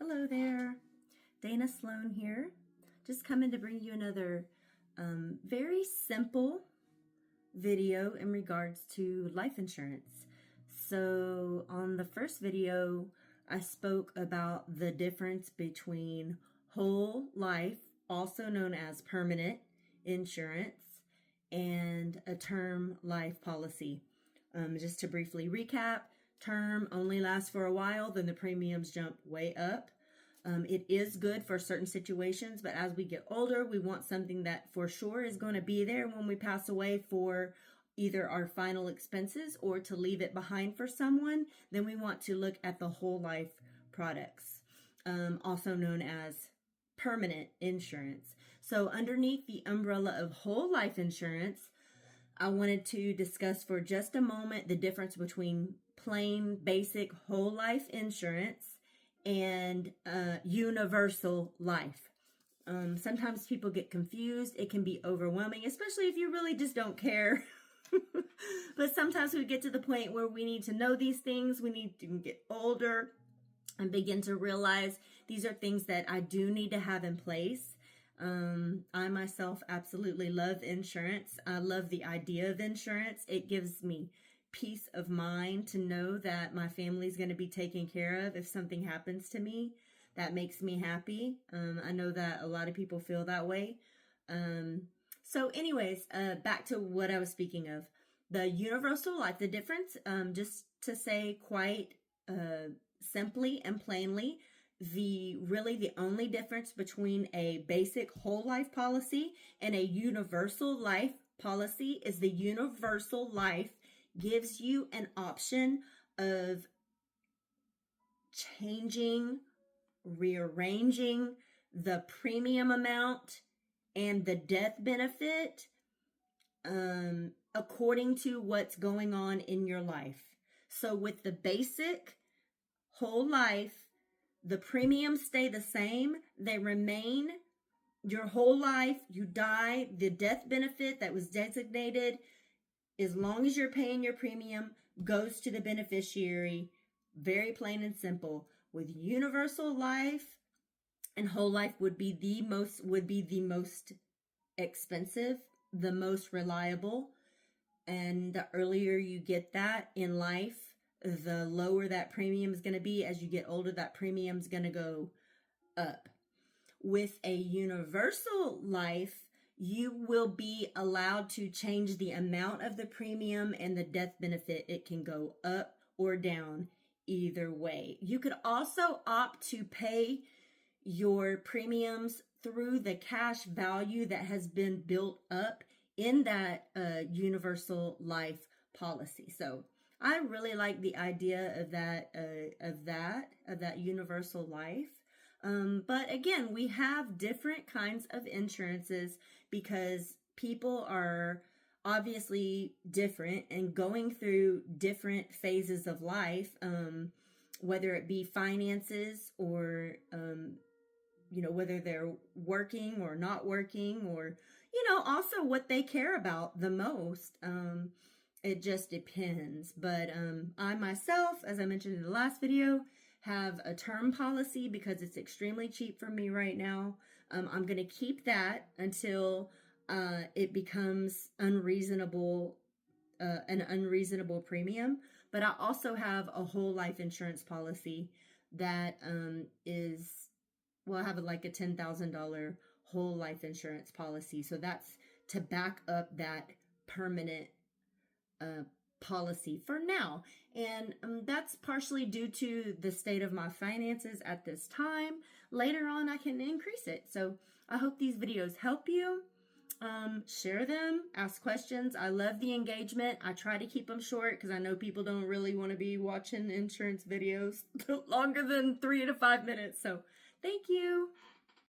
Hello there, Dana Sloan here. Just coming to bring you another very simple video in regards to life insurance. So on the first video, I spoke about the difference between whole life, also known as permanent insurance, and a term life policy. Just to briefly recap, term only lasts for a while, then the premiums jump way up. It is good for certain situations, but as we get older, we want something that for sure is going to be there when we pass away for either our final expenses or to leave it behind for someone. Then we want to look at the whole life products, also known as permanent insurance. So underneath the umbrella of whole life insurance, I wanted to discuss for just a moment the difference between plain basic whole life insurance and universal life. Sometimes people get confused. It can be overwhelming, especially if you really just don't care. But sometimes we get to the point where we need to know these things. We need to get older and begin to realize these are things that I do need to have in place. I myself absolutely love insurance. I love the idea of insurance. It gives me peace of mind to know that my family's going to be taken care of if something happens to me. That makes me happy. I know that a lot of people feel that way. So anyways, back to what I was speaking of. The universal life, the difference, just to say quite simply and plainly, the only difference between a basic whole life policy and a universal life policy is the universal life gives you an option of changing, rearranging the premium amount and the death benefit according to what's going on in your life. So with the basic whole life, the premiums stay the same. They remain your whole life. You die, the death benefit that was designated, as long as you're paying your premium, goes to the beneficiary. Very plain and simple. With universal life and whole life would be the most expensive, the most reliable. And the earlier you get that in life, the lower that premium is going to be. As you get older, that premium is going to go up. With a universal life, you will be allowed to change the amount of the premium and the death benefit. It can go up or down either way. You could also opt to pay your premiums through the cash value that has been built up in that universal life policy. So I really like the idea of that universal life. But again, we have different kinds of insurances because people are obviously different and going through different phases of life, whether it be finances or, whether they're working or not working, or, also what they care about the most. It just depends. But I myself, as I mentioned in the last video, have a term policy because it's extremely cheap for me right now. I'm going to keep that until it becomes an unreasonable premium. But I also have a whole life insurance policy that I have like a $10,000 whole life insurance policy. So that's to back up that permanent policy for now. And that's partially due to the state of my finances at this time. Later on, I can increase it. So I hope these videos help you. Share them, ask questions. I love the engagement. I try to keep them short because I know people don't really want to be watching insurance videos longer than 3 to 5 minutes. So thank you.